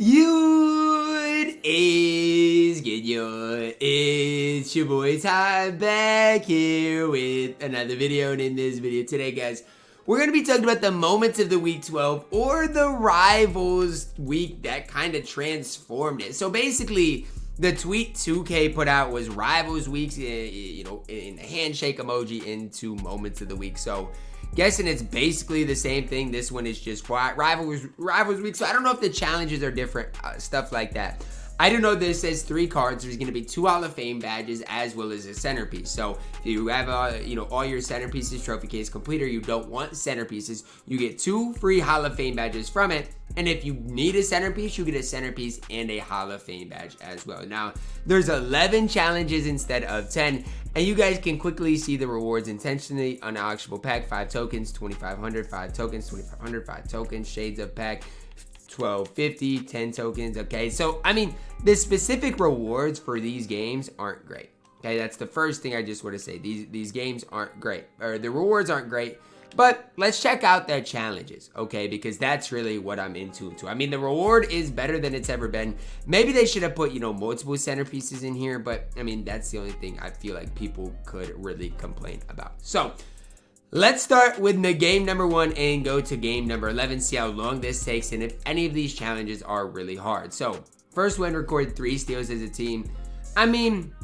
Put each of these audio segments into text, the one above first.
It is good, yo. It's your boy Ty back here with another video, and in this video today, guys, we're going to be talking about the moments of the week 12 or the rivals week that kind of transformed it. So basically, the tweet 2K put out was rivals weeks, in the handshake emoji into moments of the week. So guessing it's basically the same thing. This one is just rivals week. So I don't know if the challenges are different, stuff like that. I do know this says 3 cards. There's going to be 2 Hall of Fame badges as well as a centerpiece. So if you have all your centerpieces trophy case complete, or you don't want centerpieces, you get 2 free Hall of Fame badges from it. And if you need a centerpiece, you get a centerpiece and a Hall of Fame badge as well. Now, there's 11 challenges instead of 10, and you guys can quickly see the rewards intentionally. Unauctionable pack, 5 tokens, 2,500, 5 tokens, 2,500, 5 tokens, shades of pack, 1250, 10 tokens. Okay, so I mean, the specific rewards for these games aren't great. Okay, that's the first thing I just want to say. These games aren't great, or the rewards aren't great. But let's check out their challenges, okay? Because that's really what I'm into. I mean, the reward is better than it's ever been. Maybe they should have put, multiple centerpieces in here, but I mean, that's the only thing I feel like people could really complain about. So let's start with the game number 1 and go to game number 11, see how long this takes and if any of these challenges are really hard. So first one, record 3 steals as a team. I mean,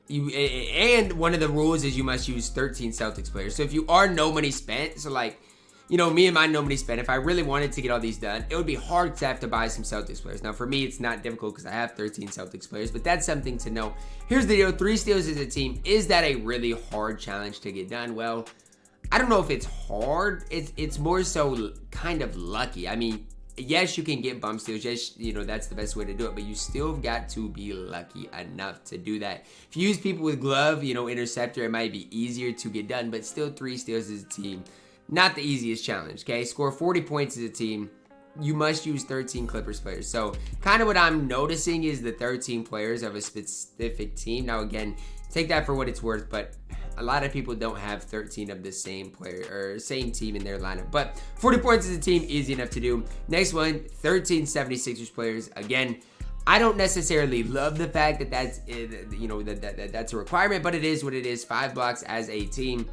and one of the rules is you must use 13 Celtics players. So if you are no money spent, so like, me and my no money spent, if I really wanted to get all these done, it would be hard to have to buy some Celtics players. Now for me, it's not difficult because I have 13 Celtics players, but that's something to know. Here's the deal, 3 steals as a team. Is that a really hard challenge to get done? Well, I don't know if it's hard. It's more so kind of lucky. I mean, yes, you can get bump steals. Yes, that's the best way to do it, but you still got to be lucky enough to do that. If you use people with glove, interceptor, it might be easier to get done, but still 3 steals as a team, not the easiest challenge, okay? Score 40 points as a team. You must use 13 Clippers players. So kind of what I'm noticing is the 13 players of a specific team. Now, again, take that for what it's worth, but a lot of people don't have 13 of the same player or same team in their lineup. But 40 points as a team, easy enough to do. Next one, 13 76ers players. Again, I don't necessarily love the fact that that's that's a requirement, but it is what it is. 5 blocks as a team.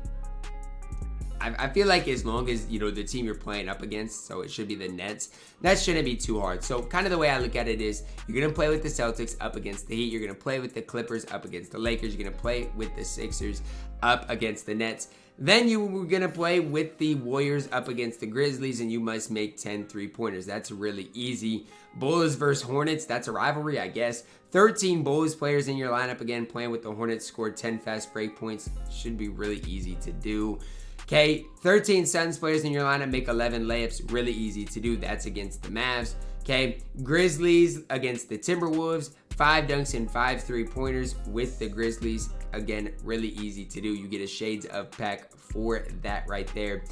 I feel like as long as, the team you're playing up against, so it should be the Nets, that shouldn't be too hard. So kind of the way I look at it is, you're going to play with the Celtics up against the Heat. You're going to play with the Clippers up against the Lakers. You're going to play with the Sixers up against the Nets. Then you're going to play with the Warriors up against the Grizzlies, and you must make 10 3-pointers. That's really easy. Bulls versus Hornets, that's a rivalry, I guess. 13 Bulls players in your lineup, again, playing with the Hornets, scored 10 fast break points. Should be really easy to do. Okay, 13 Suns players in your lineup, make 11 layups, really easy to do. That's against the Mavs. Okay, Grizzlies against the Timberwolves, 5 dunks and 5 3-pointers with the Grizzlies. Again, really easy to do. You get a shades of pack for that right there.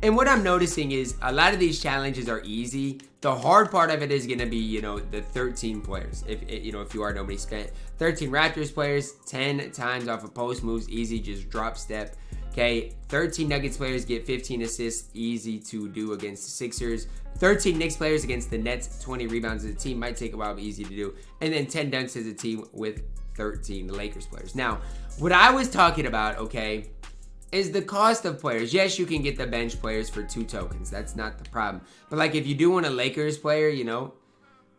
And what I'm noticing is a lot of these challenges are easy. The hard part of it is going to be, the 13 players. If you are nobody spent. 13 Raptors players, 10 times off of post moves, easy, just drop step. Okay, 13 Nuggets players get 15 assists, easy to do against the Sixers. 13 Knicks players against the Nets, 20 rebounds as a team, might take a while, but easy to do. And then 10 dunks as a team with 13 Lakers players. Now, what I was talking about, okay, is the cost of players. Yes, you can get the bench players for 2 tokens. That's not the problem. But like if you do want a Lakers player,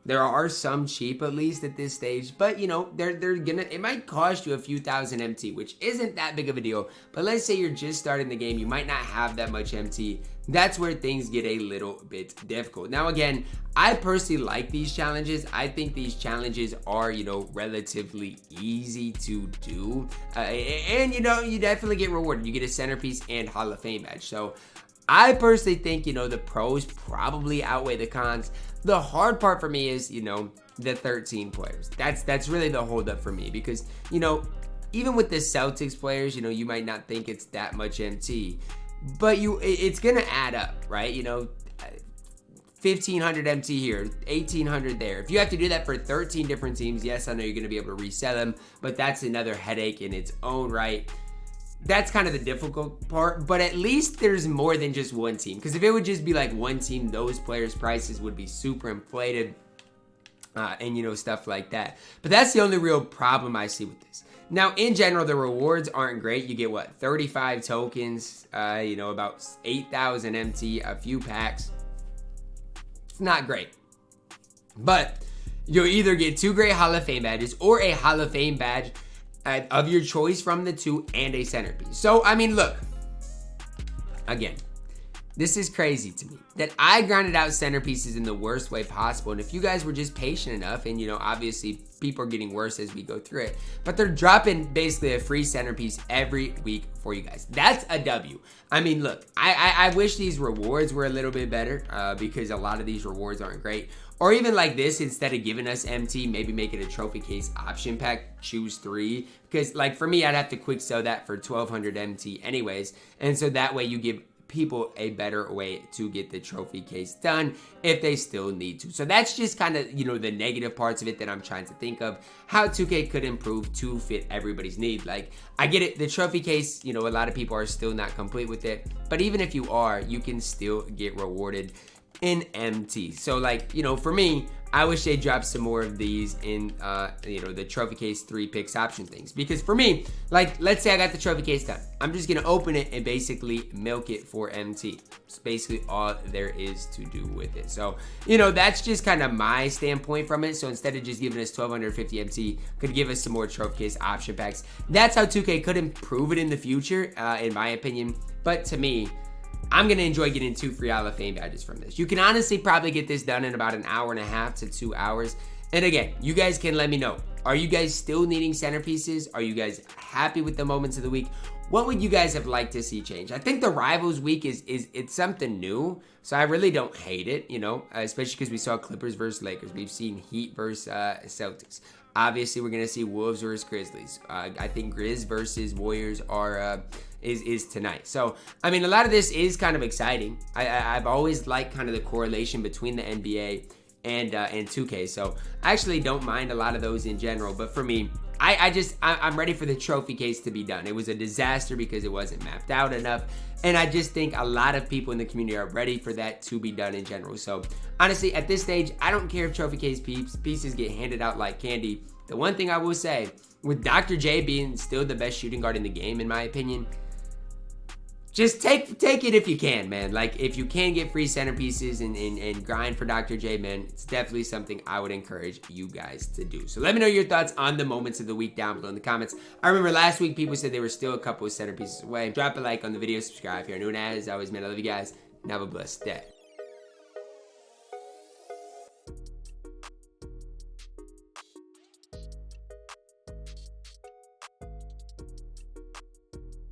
there are some cheap at least at this stage, but it might cost you a few thousand MT, which isn't that big of a deal. But let's say you're just starting the game, you might not have that much MT. That's where things get a little bit difficult. Now again, I personally like these challenges. I think these challenges are, relatively easy to do. And you definitely get rewarded. You get a centerpiece and Hall of Fame badge. So I personally think, the pros probably outweigh the cons. The hard part for me is, the 13 players. That's really the holdup for me because, even with the Celtics players, you might not think it's that much MT, but it's going to add up, right? 1,500 MT here, 1,800 there. If you have to do that for 13 different teams, yes, I know you're going to be able to resell them, but that's another headache in its own right. that's kind of the difficult part, but at least there's more than just one team. Because if it would just be like one team, those players' prices would be super inflated and, you know, stuff like that. But that's the only real problem I see with this. Now, in general, the rewards aren't great. You get, what, 35 tokens, you know, about 8,000 MT, a few packs. It's not great. But you'll either get 2 great Hall of Fame badges or a Hall of Fame badge of your choice from the 2 and a centerpiece. So, I mean, look, again, this is crazy to me that I grinded out centerpieces in the worst way possible. And if you guys were just patient enough, and, you know, obviously people are getting worse as we go through it, but they're dropping basically a free centerpiece every week for you guys. That's a W. I mean, look, I wish these rewards were a little bit better because a lot of these rewards aren't great. Or even like this, instead of giving us MT, maybe make it a trophy case option pack, choose 3. Because like for me, I'd have to quick sell that for 1,200 MT anyways. And so that way you give people a better way to get the trophy case done if they still need to. So that's just kind of, you know, the negative parts of it that I'm trying to think of how 2K could improve to fit everybody's need. Like, I get it, the trophy case, you know, a lot of people are still not complete with it, but even if you are, you can still get rewarded in MT. So like, you know, for me, I wish they dropped some more of these in, you know, the trophy case 3 picks option things. Because for me, like, let's say I got the trophy case done. I'm just gonna open it and basically milk it for MT. It's basically all there is to do with it. So, you know, that's just kind of my standpoint from it. So instead of just giving us 1,250 MT, could give us some more trophy case option packs. That's how 2K could improve it in the future, in my opinion. But to me, I'm going to enjoy getting 2 free Hall of Fame badges from this. You can honestly probably get this done in about an hour and a half to 2 hours. And again, you guys can let me know. Are you guys still needing centerpieces? Are you guys happy with the moments of the week? What would you guys have liked to see change? I think the Rivals week it's something new. So I really don't hate it, you know, especially because we saw Clippers versus Lakers. We've seen Heat versus Celtics. Obviously, we're going to see Wolves versus Grizzlies. I think Grizz versus Warriors are is tonight. So, I mean, a lot of this is kind of exciting. I've always liked kind of the correlation between the NBA and 2K. So, I actually don't mind a lot of those in general. But for me, I'm ready for the trophy case to be done. It was a disaster because it wasn't mapped out enough. And I just think a lot of people in the community are ready for that to be done in general. So honestly, at this stage, I don't care if trophy case pieces get handed out like candy. The one thing I will say, with Dr. J being still the best shooting guard in the game, in my opinion, just take it if you can, man. Like, if you can get free centerpieces and grind for Dr. J, man, it's definitely something I would encourage you guys to do. So let me know your thoughts on the moments of the week down below in the comments. I remember last week people said they were still a couple of centerpieces away. Drop a like on the video, subscribe if you're new, and as always, man, I love you guys, and have a blessed day.